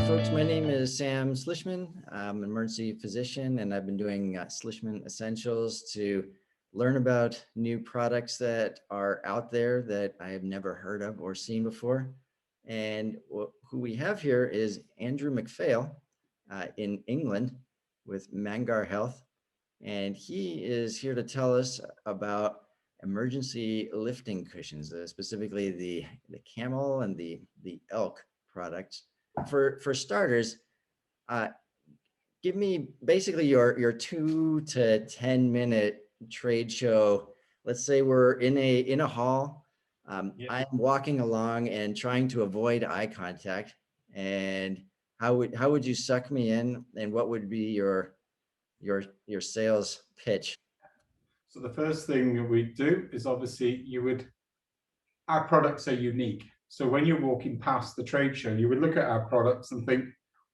folks. My name is Sam Slishman. I'm an emergency physician, and I've been doing Slishman Essentials to learn about new products that are out there that I have never heard of or seen before. And who we have here is Andrew Macphail in England with Mangar Health. And he is here to tell us about emergency lifting cushions, specifically the Camel and the Elk products. For starters, give me basically your 2 to 10 minute trade show. Let's say we're in a hall. I'm walking along and trying to avoid eye contact. And how would you suck me in? And what would be your sales pitch? So the first thing we do is obviously our products are unique. So when you're walking past the trade show, you would look at our products and think,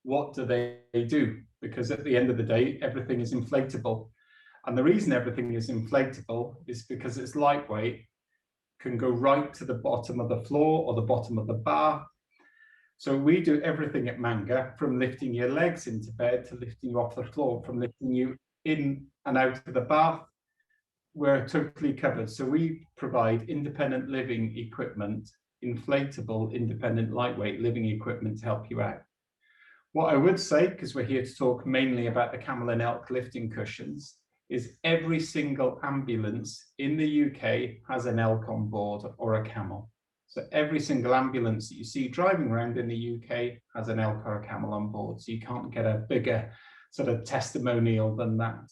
what do they do? Because at the end of the day, everything is inflatable. And the reason everything is inflatable is because it's lightweight, can go right to the bottom of the floor or the bottom of the bar. So we do everything at Mangar, from lifting your legs into bed to lifting you off the floor, from lifting you in and out of the bath. We're totally covered. So we provide independent living equipment, inflatable, independent, lightweight living equipment to help you out. What I would say, because we're here to talk mainly about the Camel and Elk lifting cushions, is every single ambulance in the UK has an elk on board or a camel. So every single ambulance that you see driving around in the UK has an elk or a camel on board. So you can't get a bigger sort of testimonial than that.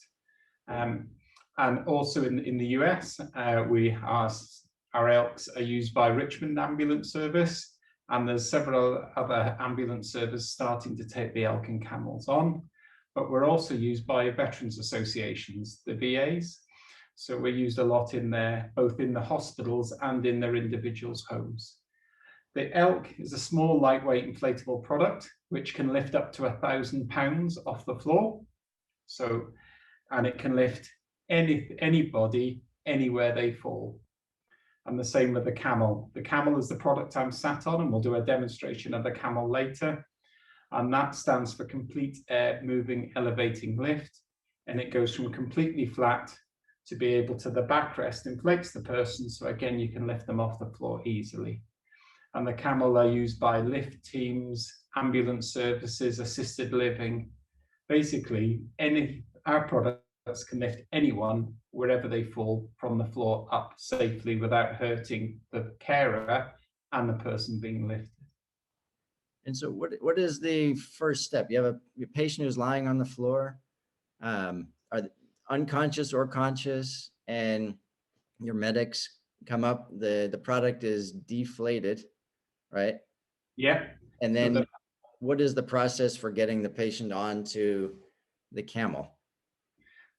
And also in the US, our elks are used by Richmond Ambulance Service, and there's several other ambulance services starting to take the elk and camels on. But we're also used by veterans associations, the VAs. So we're used a lot in there, both in the hospitals and in their individuals' homes. The elk is a small, lightweight, inflatable product, which can lift up to 1,000 pounds off the floor. And it can lift anybody, anywhere they fall. And the same with the camel. The camel is the product I'm sat on, and we'll do a demonstration of the camel later. And that stands for complete air moving elevating lift. And it goes from completely flat to be able to the backrest, inflates the person. So again, you can lift them off the floor easily. And the camel are used by lift teams, ambulance services, assisted living. Basically, our products can lift anyone wherever they fall from the floor up safely without hurting the carer and the person being lifted. And so what is the first step? You have a patient who's lying on the floor, are they unconscious or conscious, and your medics come up, the product is deflated, right? Yeah. And then what is the process for getting the patient onto the camel?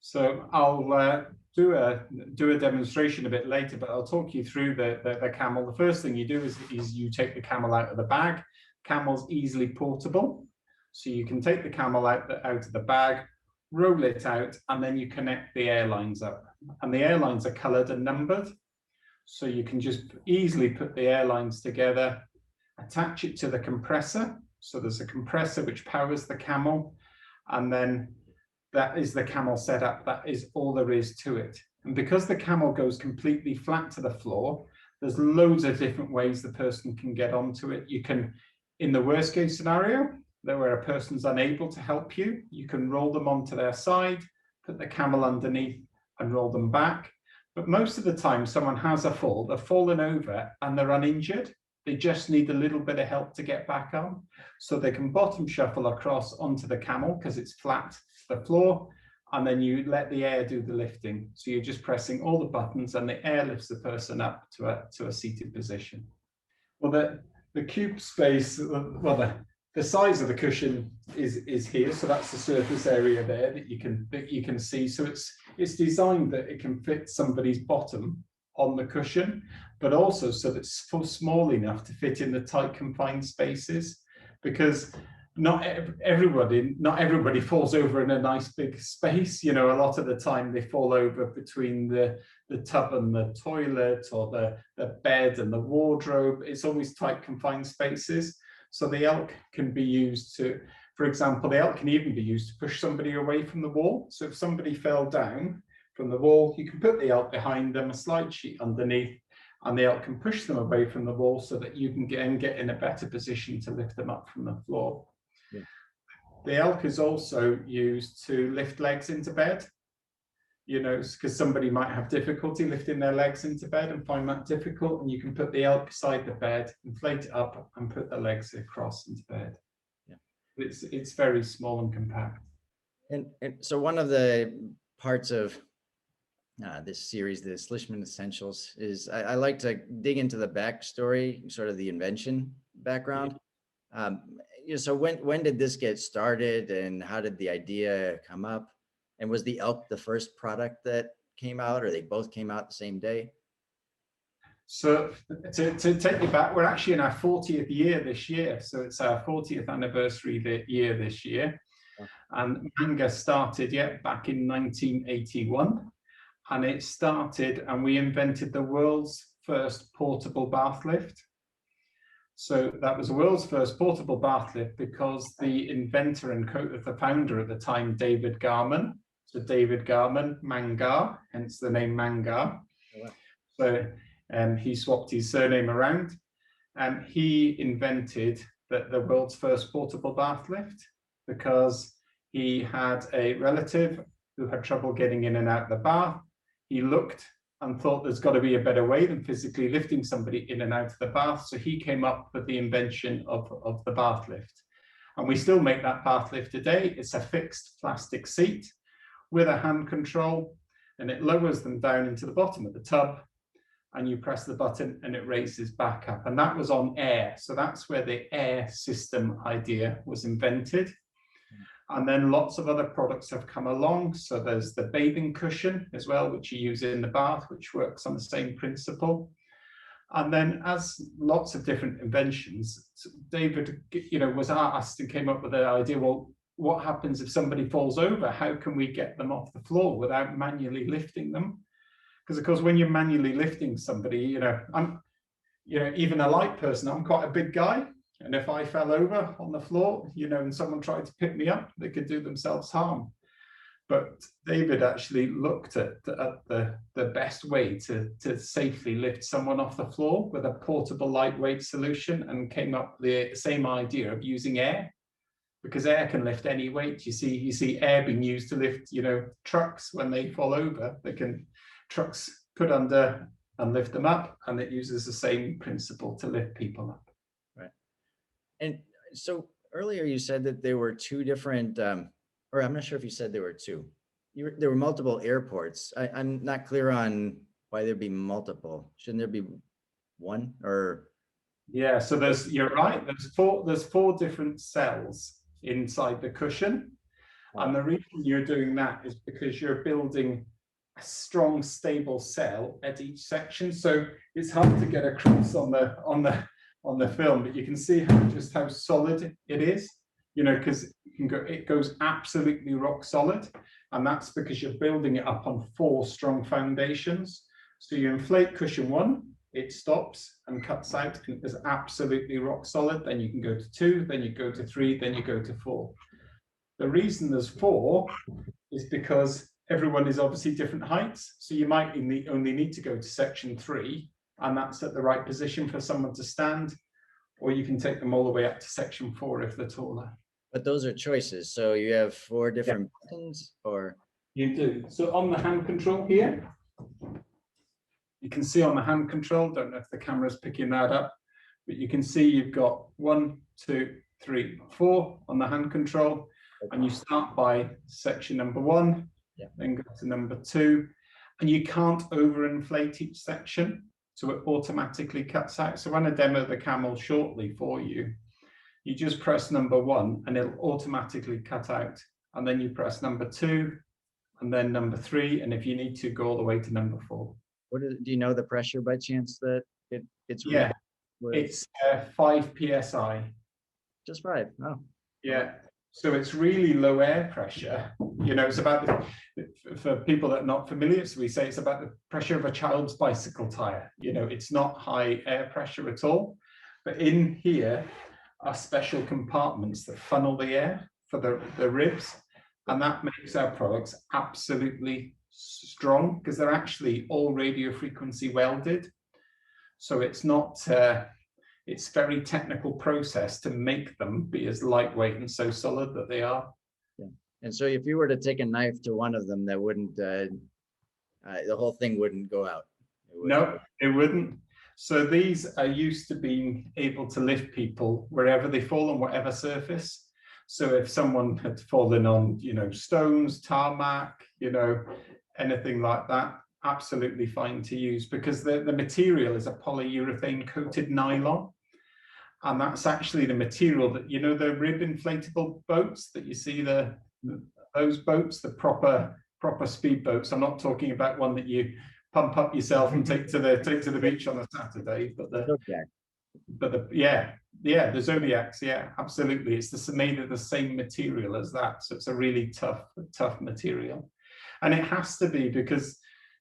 So I'll do a demonstration a bit later, but I'll talk you through the camel. The first thing you do is you take the camel out of the bag. Camel's easily portable, so you can take the camel out of the bag, roll it out, and then you connect the airlines up. And the airlines are coloured and numbered, so you can just easily put the airlines together, attach it to the compressor. So there's a compressor which powers the camel, and then that is the Camel Setup. That is all there is to it. And because the camel goes completely flat to the floor, there's loads of different ways the person can get onto it. You can, in the worst case scenario, where a person's unable to help you, you can roll them onto their side, put the camel underneath and roll them back. But most of the time, someone has a fall, they've fallen over and they're uninjured. They just need a little bit of help to get back on. So they can bottom shuffle across onto the camel because it's flat to the floor, and then you let the air do the lifting. So you're just pressing all the buttons and the air lifts the person up to a seated position. Well, the cube space, the size of the cushion is here. So that's the surface area there that you can see. So it's designed that it can fit somebody's bottom on the cushion, but also so that it's small enough to fit in the tight confined spaces, because not everybody falls over in a nice big space. You know, a lot of the time they fall over between the tub and the toilet, or the bed and the wardrobe. It's always tight confined spaces. So the elk can be used to, for example, the elk can even be used to push somebody away from the wall. So if somebody fell down from the wall, you can put the elk behind them, a slide sheet underneath, and the elk can push them away from the wall so that you can get in a better position to lift them up from the floor. Yeah. The elk is also used to lift legs into bed, you know, because somebody might have difficulty lifting their legs into bed and find that difficult, and you can put the elk beside the bed, inflate it up, and put the legs across into bed. Yeah. It's very small and compact. And so one of the parts of this series, the Slishman Essentials, is I like to dig into the backstory, sort of the invention background. So when did this get started, and how did the idea come up? And was the elk the first product that came out, or they both came out the same day? So to take you back, we're actually in our 40th year this year. So it's our 40th anniversary year this year. And Mangar started back in 1981. And it started, and we invented the world's first portable bath lift. So that was the world's first portable bath lift because the inventor and the founder at the time, David Garman, so David Garman, Mangar, hence the name Mangar. Oh, wow. So he swapped his surname around, and he invented the world's first portable bath lift because he had a relative who had trouble getting in and out of the bath. He looked and thought there's got to be a better way than physically lifting somebody in and out of the bath. So he came up with the invention of the bath lift. And we still make that bath lift today. It's a fixed plastic seat with a hand control, and it lowers them down into the bottom of the tub, and you press the button and it raises back up. And that was on air. So that's where the air system idea was invented. And then lots of other products have come along. So there's the bathing cushion as well, which you use in the bath, which works on the same principle. And then, as lots of different inventions, David, was asked and came up with the idea, well, what happens if somebody falls over? How can we get them off the floor without manually lifting them? Because of course, when you're manually lifting somebody, I'm, even a light person, I'm quite a big guy. And if I fell over on the floor, and someone tried to pick me up, they could do themselves harm. But David actually looked at the best way to safely lift someone off the floor with a portable lightweight solution, and came up with the same idea of using air, because air can lift any weight. You see air being used to lift, trucks when they fall over. Trucks put under and lift them up, and it uses the same principle to lift people up. Right. And so earlier you said that there were two different, or I'm not sure if you said there were two. There were multiple airports. I'm not clear on why there'd be multiple. Shouldn't there be one? Or yeah, so you're right. There's four different cells inside the cushion, and the reason you're doing that is because you're building a strong, stable cell at each section. So it's hard to get across on the film, but you can see just how solid it is. Because it goes absolutely rock solid, and that's because you're building it up on four strong foundations. So you inflate cushion one, it stops and cuts out, and it's absolutely rock solid. Then you can go to 2, then you go to 3, then you go to 4. The reason there's 4 is because everyone is obviously different heights. So you might only need to go to section 3, and that's at the right position for someone to stand, or you can take them all the way up to section 4 if they're taller. But those are choices. So you have 4 different buttons, or? You do. So on the hand control here, you can see on the hand control, don't know if the camera's picking that up, but you can see you've got 1, 2, 3, 4 on the hand control. And you start by section number 1, then go to number 2, and you can't overinflate each section, so it automatically cuts out. So when I demo the Camel shortly for you, you just press number 1 and it'll automatically cut out, and then you press number 2 and then number 3, and if you need to, go all the way to number 4. Do you know the pressure by chance that it's it's 5 psi. Just 5. Oh, yeah. So it's really low air pressure. It's about, for people that are not familiar, so we say it's about the pressure of a child's bicycle tire. It's not high air pressure at all. But in here, are special compartments that funnel the air for the ribs. And that makes our products absolutely strong because they're actually all radio frequency welded. So it's not, it's very technical process to make them be as lightweight and so solid that they are. Yeah. And so if you were to take a knife to one of them, that wouldn't, the whole thing wouldn't go out. No, it wouldn't. So these are used to being able to lift people wherever they fall on whatever surface. So if someone had fallen on, stones, tarmac, anything like that, absolutely fine to use because the material is a polyurethane coated nylon. And that's actually the material that, the rib inflatable boats that you see, those boats, the proper speedboats. I'm not talking about one that you pump up yourself and take to the beach on a Saturday, but the Zodiacs, yeah, absolutely. It's made of the same material as that. So it's a really tough material. And it has to be because,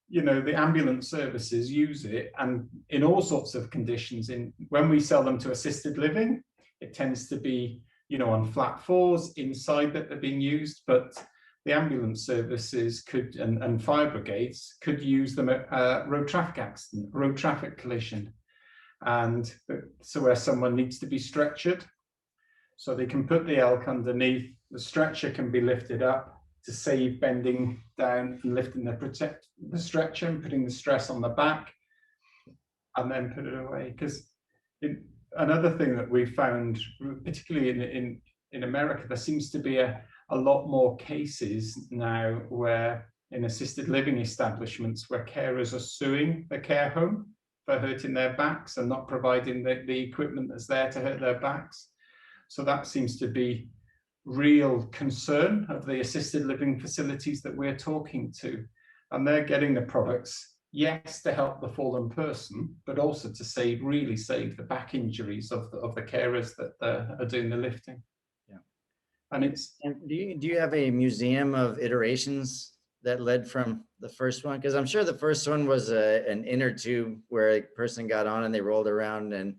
the ambulance services use it and in all sorts of conditions. When we sell them to assisted living, it tends to be, on flat floors inside that they're being used, but the ambulance services could, and fire brigades could use them at road traffic accident, road traffic collision. And so where someone needs to be stretchered, so they can put the elk underneath, the stretcher can be lifted up to save bending down and lifting the stretcher and putting the stress on the back and then put it away. Because another thing that we found, particularly in America, there seems to be a lot more cases now where in assisted living establishments where carers are suing the care home for hurting their backs and not providing the equipment that's there to hurt their backs. So that seems to be real concern of the assisted living facilities that we're talking to. And they're getting the products, yes, to help the fallen person, but also to really save the back injuries of the carers that are doing the lifting. Yeah. And do you have a museum of iterations that led from the first one? Because I'm sure the first one was an inner tube where a person got on and they rolled around, and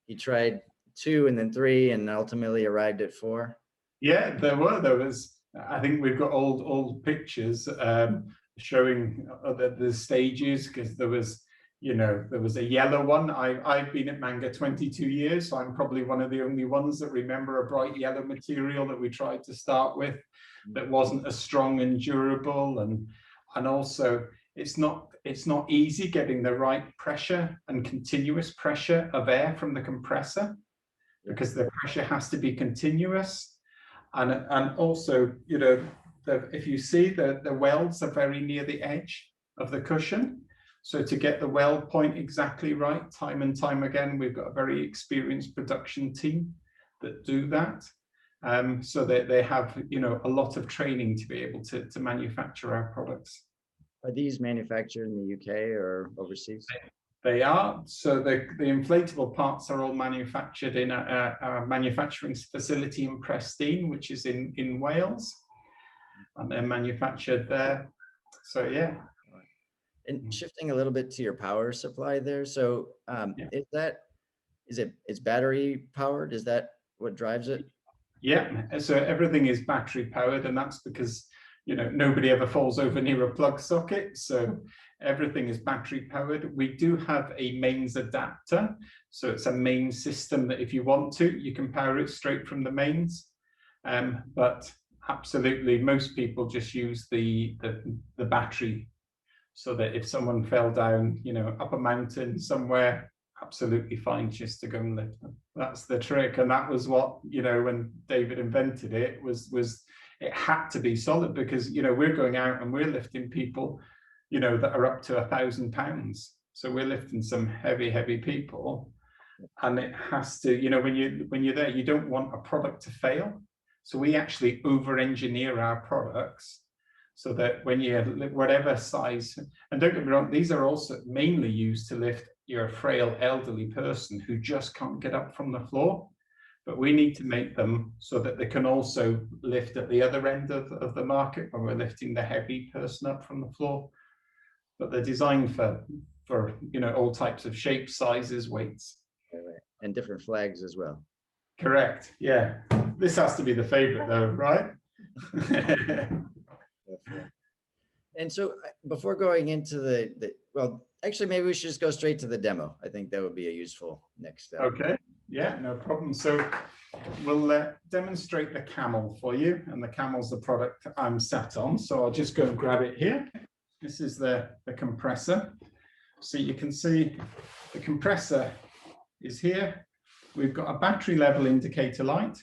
he tried 2 and then 3 and ultimately arrived at 4. Yeah, there was, I think we've got old pictures showing the stages, because there was a yellow one. I've been at Mangar 22 years, so I'm probably one of the only ones that remember a bright yellow material that we tried to start with that wasn't as strong and durable, and also it's not easy getting the right pressure and continuous pressure of air from the compressor, because the pressure has to be continuous. And also, if you see the welds are very near the edge of the cushion. So to get the weld point exactly right, time and time again, we've got a very experienced production team that do that. So they have, a lot of training to be able to manufacture our products. Are these manufactured in the UK or overseas? They are. So the inflatable parts are all manufactured in a manufacturing facility in Prestine, which is in Wales, and they're manufactured there. So yeah. And shifting a little bit to your power supply there. So it's battery powered? Is that what drives it? Yeah. So everything is battery powered, and that's because nobody ever falls over near a plug socket. So everything is battery powered. We do have a mains adapter. So it's a main system that if you want to, you can power it straight from the mains. But absolutely, most people just use the battery, so that if someone fell down, up a mountain somewhere, absolutely fine just to go and lift them. That's the trick. And that was what, when David invented it, was it had to be solid, because we're going out and we're lifting people that are up to 1,000 pounds. So we're lifting some heavy people, and it has to, when you're there, you don't want a product to fail. So we actually over-engineer our products so that when you whatever size, and don't get me wrong, these are also mainly used to lift your frail elderly person who just can't get up from the floor. But we need to make them so that they can also lift at the other end of the market when we're lifting the heavy person up from the floor. But they're designed for all types of shapes, sizes, weights. Right. And different flags as well. Correct. Yeah. This has to be the favorite though, right? And so before going into well, actually, maybe we should just go straight to the demo. I think that would be a useful next step. Okay. Yeah, no problem. So we'll demonstrate the Camel for you, and the Camel's the product I'm sat on. So I'll just go and grab it here. This is the compressor. So you can see the compressor is here. We've got a battery level indicator light.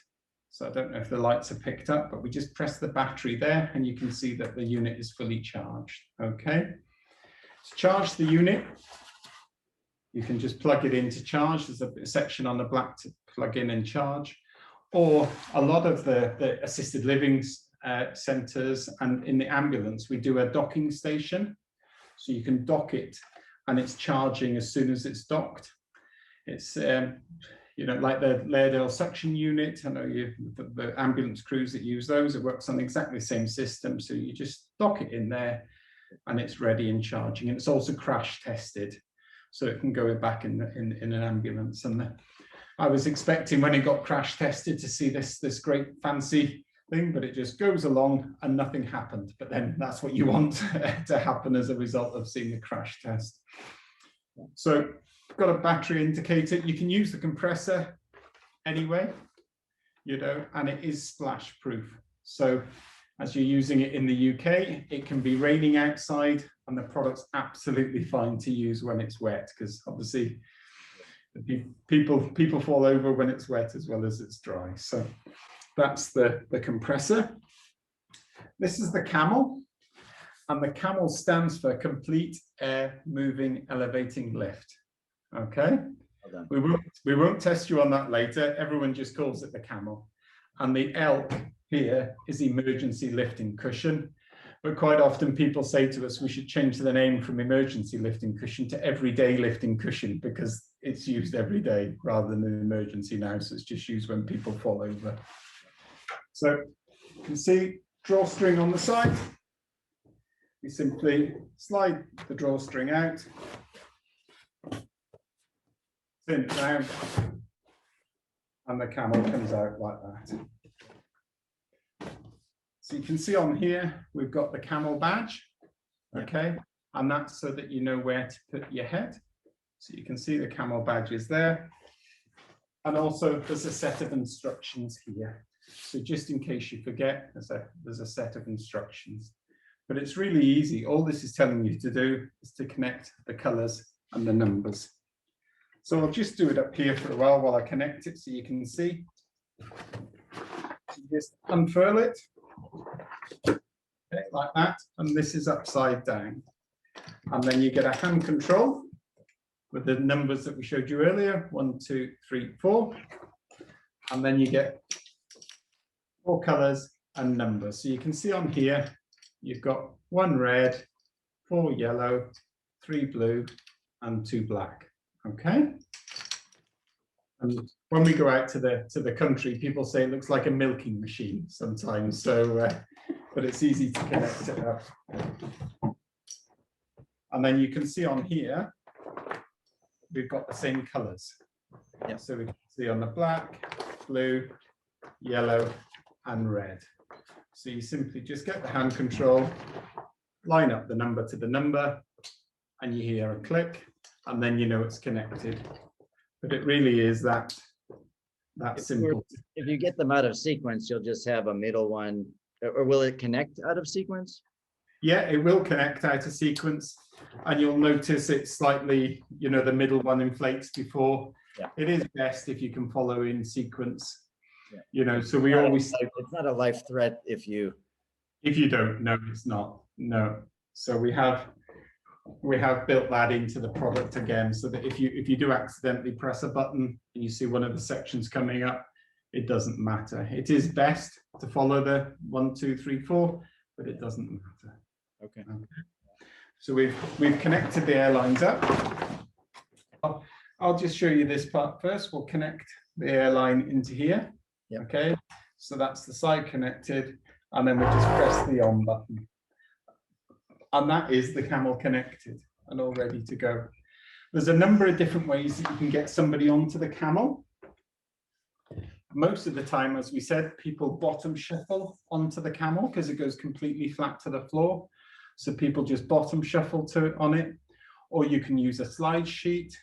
So I don't know if the lights are picked up, but we just press the battery there and you can see that the unit is fully charged. Okay. To charge the unit, you can just plug it in to charge. There's a section on the black to plug in and charge. Or a lot of the assisted living centres and in the ambulance, we do a docking station. So you can dock it and it's charging as soon as it's docked. It's you know, like the Lairdale suction unit. I know the ambulance crews that use those, it works on exactly the same system. So you just dock it in there and it's ready and charging. And it's also crash tested, so it can go back in an ambulance. And I was expecting when it got crash tested to see this great fancy thing, but it just goes along and nothing happened. But then that's what you want to happen as a result of seeing the crash test. So got a battery indicator. You can use the compressor anyway, you know, and it is splash proof. So as you're using it in the UK, it can be raining outside and the product's absolutely fine to use when it's wet, because obviously people fall over when it's wet as well as it's dry. So that's the compressor. This is the Camel, and the Camel stands for Complete Air Moving Elevating Lift. Okay, well, we won't test you on that later. Everyone just calls it the Camel. And the L here is emergency lifting cushion. But quite often people say to us, we should change the name from emergency lifting cushion to everyday lifting cushion, because it's used every day rather than an emergency now. So it's just used when people fall over. So you can see drawstring on the side. We simply slide the drawstring out, pin it down, and the Camel comes out like that. So you can see on here, we've got the Camel badge, okay? And that's so that you know where to put your head. So you can see the Camel badge is there. And also there's a set of instructions here. So just in case you forget, there's a set of instructions. But it's really easy. All this is telling you to do is to connect the colors and the numbers. So I'll just do it up here for a while I connect it so you can see. So just unfurl it, okay, like that, and this is upside down. And then you get a hand control with the numbers that we showed you earlier, 1, 2, 3, 4. And then you get 4 colors and numbers. So you can see on here, you've got 1 red, 4 yellow, 3 blue, and 2 black. Okay. And when we go out to the country, people say it looks like a milking machine sometimes. So, but it's easy to connect it up. And then you can see on here, we've got the same colors. Yeah. So we can see on the black, blue, yellow, and red. So you simply just get the hand control, line up the number to the number, and you hear a click, and then you know it's connected. But it really is that simple. If you get them out of sequence, you'll just have a middle one, or will it connect out of sequence? Yeah, it will connect out of sequence, and you'll notice it's slightly, you know, the middle one inflates before. Yeah. It is best if you can follow in sequence. Yeah. You know, so we always say it's not a life threat if you don't. No, it's not. No. So we have built that into the product again, so that if you do accidentally press a button and you see one of the sections coming up, it doesn't matter. It is best to follow the 1, 2, 3, 4, but it doesn't matter. Okay. So we've connected the airlines up. I'll just show you this part first. We'll connect the airline into here. Yep. Okay. So that's the side connected, and then we just press the on button. And that is the Camel connected and all ready to go. There's a number of different ways that you can get somebody onto the Camel. Most of the time, as we said, people bottom shuffle onto the camel because it goes completely flat to the floor. So people just bottom shuffle on it, or you can use a slide sheet,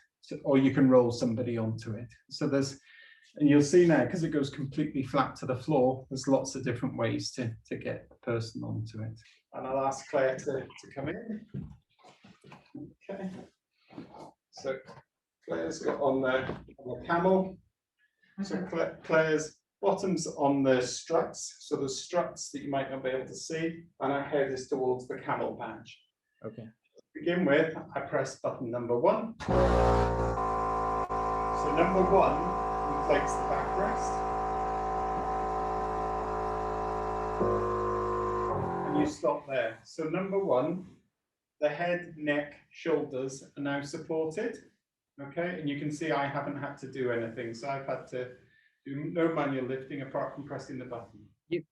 or you can roll somebody onto it. So and you'll see now, because it goes completely flat to the floor, there's lots of different ways to get the person onto it. And I'll ask Claire to come in. Okay. So Claire's got on the camel. So Claire's bottom's on the struts. So the struts that you might not be able to see, and her head is towards the camel badge. Okay. To begin with, I press button number 1. So number 1 inflates the backrest. And you stop there. So number 1, the head, neck, shoulders are now supported. Okay, and you can see I haven't had to do anything. So I've had to do no manual lifting apart from pressing the button.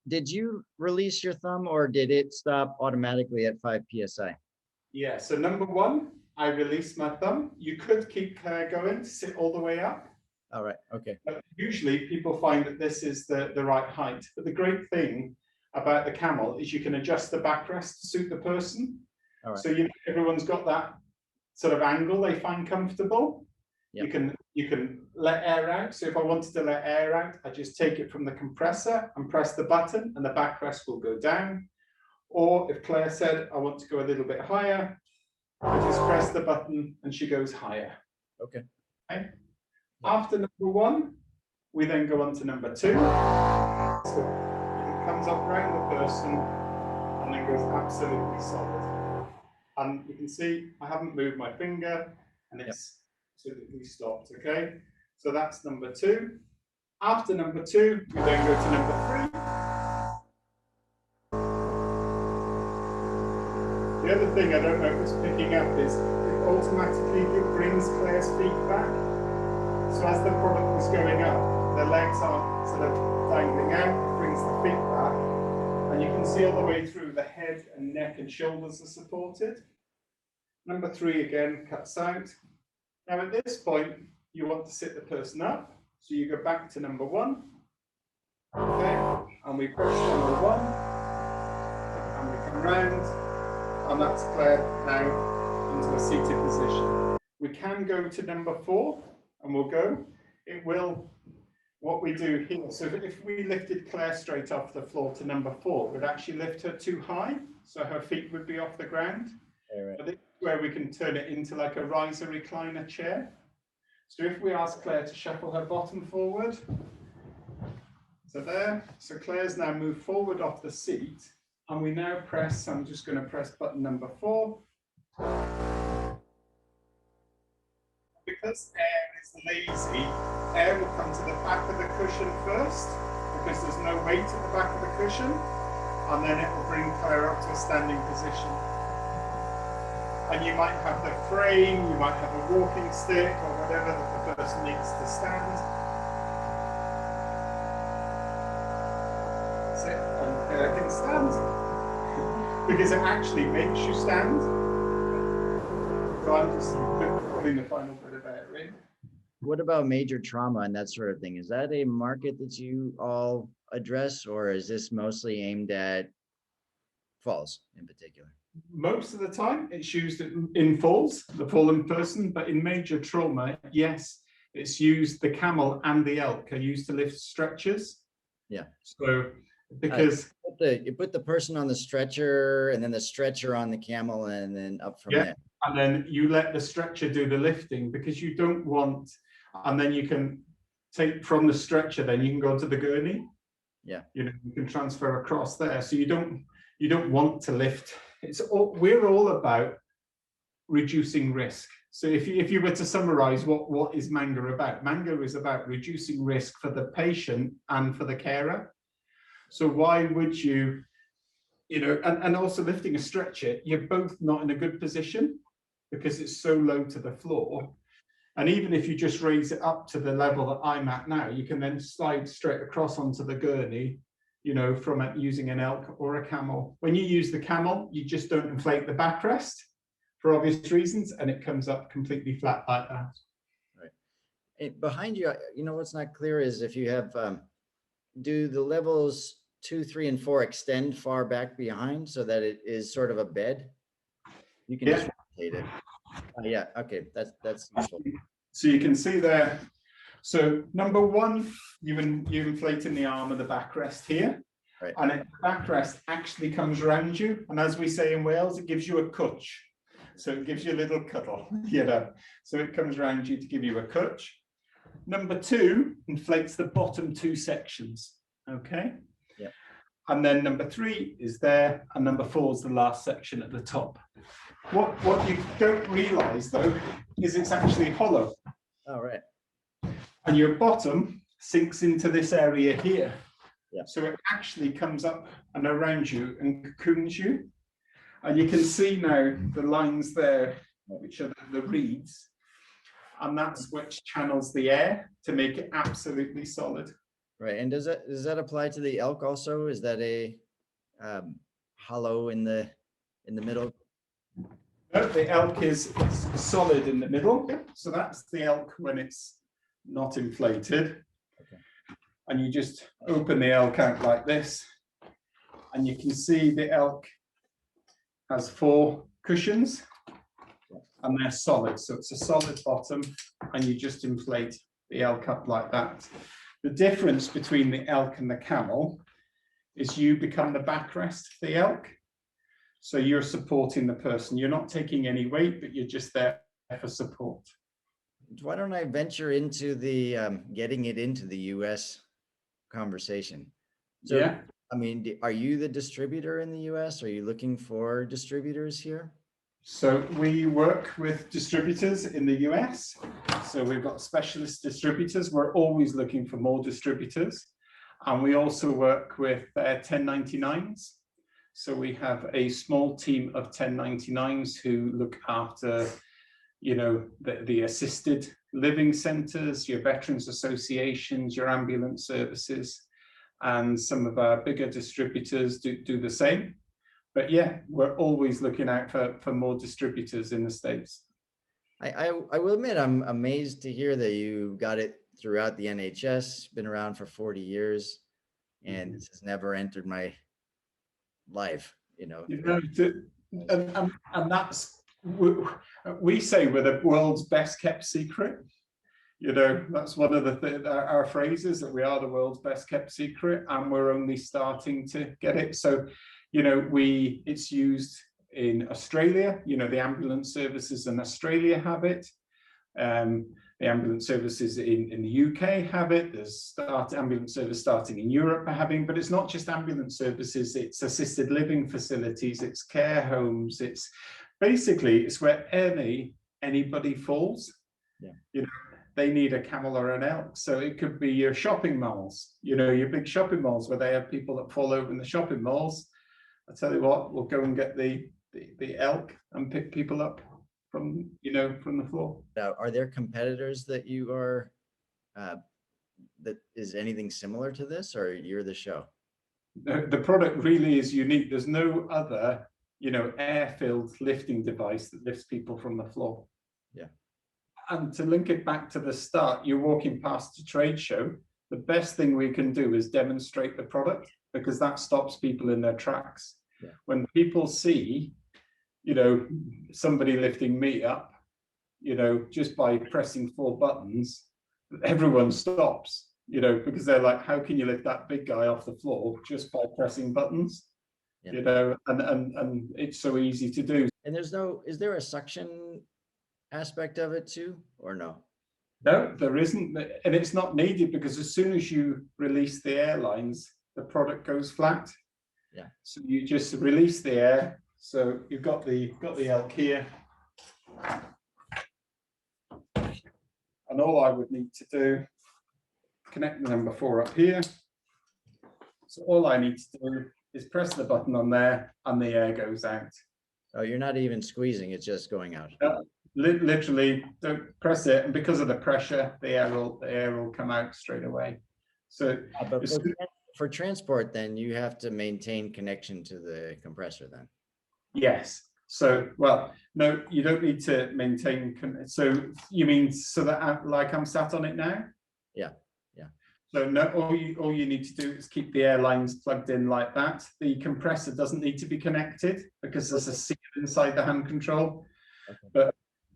Did you release your thumb, or did it stop automatically at 5 psi? Yeah, so number 1, I released my thumb. You could keep going to sit all the way up. All right, okay. But usually people find that this is the right height. But the great thing about the camel is you can adjust the backrest to suit the person. All right. So everyone's got that sort of angle they find comfortable. Yep. You can let air out. So if I wanted to let air out, I just take it from the compressor and press the button, and the backrest will go down. Or if Claire said, I want to go a little bit higher, I just press the button and she goes higher. Okay. Okay. After number 1, we then go on to number 2. So it comes up around the person and then goes absolutely solid. And you can see I haven't moved my finger, and it's absolutely stopped. Okay. So that's number 2. After number 2, we then go to number 3. The other thing I don't know if it's picking up is it automatically brings Claire's feet back. So as the product is going up, the legs are sort of dangling out, it brings the feet back. And you can see all the way through the head and neck and shoulders are supported. Number 3 again cuts out. Now at this point, you want to sit the person up. So you go back to number 1. Okay, and we press number 1. And we come round. And that's Claire now into a seated position. We can go to number 4, and we'll go. It will, what we do here, so if we lifted Claire straight off the floor to number 4, we'd actually lift her too high, so her feet would be off the ground. Right. But this is where we can turn it into like a riser recliner chair. So if we ask Claire to shuffle her bottom forward, so there, so Claire's now moved forward off the seat. And we now press, I'm just going to press button number 4. Because air is lazy, air will come to the back of the cushion first, because there's no weight at the back of the cushion, and then it will bring Claire up to a standing position. And you might have the frame, you might have a walking stick, or whatever that the person needs to stand. Sit, and Claire can stand. Because it actually makes you stand. So I'm just putting the final bit of air in. What about major trauma and that sort of thing? Is that a market that you all address, or is this mostly aimed at falls in particular? Most of the time it's used in falls, the fallen person, but in major trauma, yes, it's used, the camel and the elk are used to lift stretchers. Yeah. So because you put the person on the stretcher, and then the stretcher on the camel, and then up from there. And then you let the stretcher do the lifting, because you don't want, and then you can take from the stretcher, then you can go onto the gurney. Yeah. You can transfer across there. So you don't want to lift. We're all about reducing risk. So if you were to summarize what is Mangar about? Mangar is about reducing risk for the patient and for the carer. So why would you and also lifting a stretcher, you're both not in a good position because it's so low to the floor. And even if you just raise it up to the level that I'm at now, you can then slide straight across onto the gurney, from using an elk or a camel. When you use the camel, you just don't inflate the backrest for obvious reasons, and it comes up completely flat like that. Right. Behind you, you know, what's not clear is if you have, do the levels 2, 3, and 4 extend far back behind so that it is sort of a bed? You can just Yeah. rotate it. Yeah, okay, that's useful. So you can see there. So number one, you inflate in the arm of the backrest here. Right. And the backrest actually comes around you. And as we say in Wales, it gives you a cwtch. So it gives you a little cuddle, you know. So it comes around you to give you a cwtch. Number two inflates the bottom two sections. Okay. Yeah. And then number three is there, and number four is the last section at the top. What you don't realize though is it's actually hollow. Oh, right. And your bottom sinks into this area here. Yeah. So it actually comes up and around you and cocoons you. And you can see now the lines there, which are the reeds. And that's which channels the air to make it absolutely solid. Right. And does that apply to the elk also? Is that a hollow in the middle? No, the elk is solid in the middle. So that's the elk when it's not inflated. Okay. And you just open the elk out like this, and you can see the elk has 4 cushions, and they're solid. So it's a solid bottom, and you just inflate the elk up like that. The difference between the elk and the camel is you become the backrest for the elk. So you're supporting the person. You're not taking any weight, but you're just there for support. Why don't I venture into the getting it into the US conversation? So, Yeah. I mean, are you the distributor in the US? Are you looking for distributors here? So we work with distributors in the US. So we've got specialist distributors. We're always looking for more distributors. And we also work with 1099s. So we have a small team of 1099s who look after, you know, the assisted living centers, your veterans associations, your ambulance services, and some of our bigger distributors do the same. But yeah, we're always looking out for more distributors in the States. I will admit, I'm amazed to hear that you got it throughout the NHS, been around for 40 years, and this has never entered my life, you know. And that's, we say we're the world's best kept secret. You know, that's one of our phrases, that we are the world's best kept secret, and we're only starting to get it. So, you know, it's used in Australia. You know, the ambulance services in Australia have it. The ambulance services in the UK have it. There's ambulance service starting in Europe are having, but it's not just ambulance services, it's assisted living facilities, it's care homes, it's basically, it's where anybody falls. Yeah. You know, they need a camel or an elk. So it could be your shopping malls, you know, your big shopping malls where they have people that fall over in the shopping malls. I tell you what, we'll go and get the elk and pick people up from, you know, from the floor. Now, are there competitors that you are, that is anything similar to this, or you're the show? The product really is unique. There's no other, you know, air-filled lifting device that lifts people from the floor. Yeah. And to link it back to the start, you're walking past a trade show. The best thing we can do is demonstrate the product, because that stops people in their tracks. Yeah. When people see, you know, somebody lifting me up, you know, just by pressing 4 buttons, everyone stops, you know, because they're like, how can you lift that big guy off the floor just by pressing buttons? Yeah. You know, and it's so easy to do. And is there a suction aspect of it too, or no? No, there isn't, and it's not needed, because as soon as you release the airlines, the product goes flat. Yeah. So you just release the air. So you've got the elk here, and all I would need to do, connect the number 4 up here. So all I need to do is press the button on there, and the air goes out. Oh, you're not even squeezing; it's just going out. Literally, don't press it, and because of the pressure, the air will come out straight away. So, but for transport, then you have to maintain connection to the compressor. Then. Yes. So, well, no, you don't need to maintain. So you mean so that like I'm sat on it now? Yeah. So no, all you need to do is keep the air lines plugged in like that. The compressor doesn't need to be connected because there's a seal inside the hand control. Okay.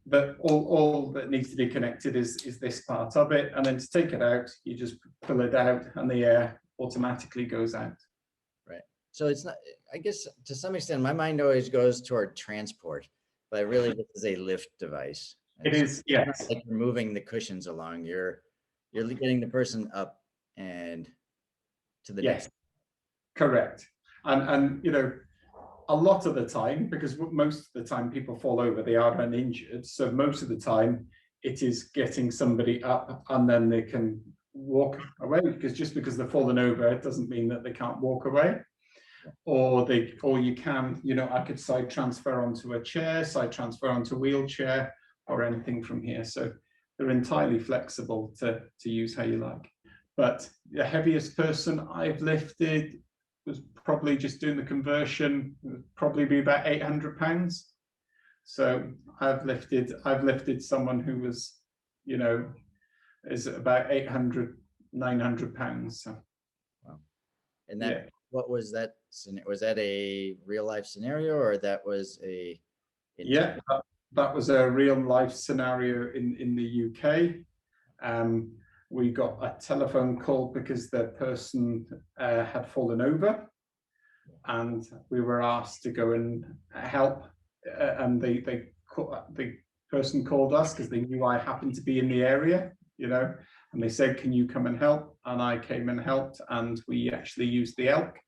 But all that needs to be connected is this part of it, and then to take it out, you just pull it out, and the air automatically goes out. Right. So it's not. I guess to some extent, my mind always goes toward transport, but really this is a lift device. It is, yes. Like you're moving the cushions along. You're getting the person up and to the Yes, next. correct. And you know, a lot of the time, because most of the time people fall over, they are uninjured. So most of the time it is getting somebody up and then they can walk away, because just because they're fallen over, it doesn't mean that they can't walk away. Or you can, you know, I could side transfer onto a chair, side transfer onto a wheelchair, or anything from here. So they're entirely flexible to use how you like. But the heaviest person I've lifted was probably, just doing the conversion, probably be about 800 pounds. So I've lifted someone who was, you know, is about 800, 900 pounds. So. Wow. And that, yeah. What was that? Was that a real life scenario, or that was a? Yeah, that was a real life scenario in the UK. We got a telephone call because the person had fallen over, and we were asked to go and help. And the person called us because they knew I happened to be in the area, you know, and they said, "Can you come and help?" And I came and helped, and we actually used the elk.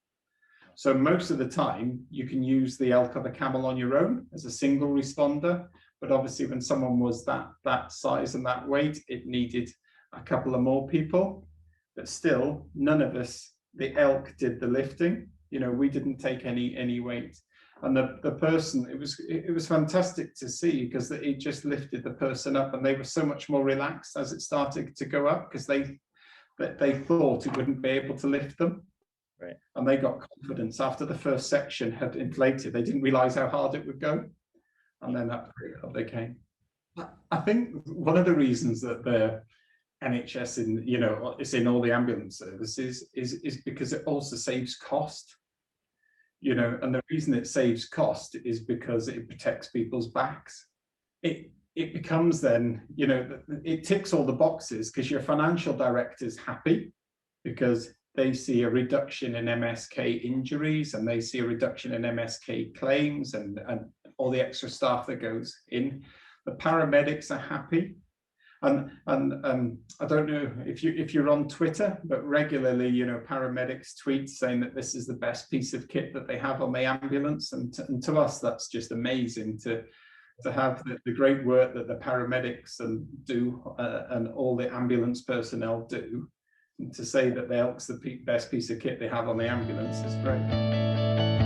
So most of the time, you can use the elk of a camel on your own as a single responder. But obviously, when someone was that size and that weight, it needed a couple of more people. But still, none of us, the elk, did the lifting. You know, we didn't take any weight. And the person, it was fantastic to see, because it just lifted the person up, and they were so much more relaxed as it started to go up, because they thought it wouldn't be able to lift them. Right. And they got confidence after the first section had inflated. They didn't realize how hard it would go. And then up they came. I think one of the reasons that the NHS it's in all the ambulance services is because it also saves cost. You know, and the reason it saves cost is because it protects people's backs. It becomes then, you know, it ticks all the boxes, because your financial director's happy because they see a reduction in MSK injuries, and they see a reduction in MSK claims, and all the extra staff that goes in. The paramedics are happy. And I don't know if you're on Twitter, but regularly, you know, paramedics tweet saying that this is the best piece of kit that they have on the ambulance, and to us, that's just amazing to have the great work that the paramedics do, and all the ambulance personnel do. And to say that the elk's the best piece of kit they have on the ambulance is great.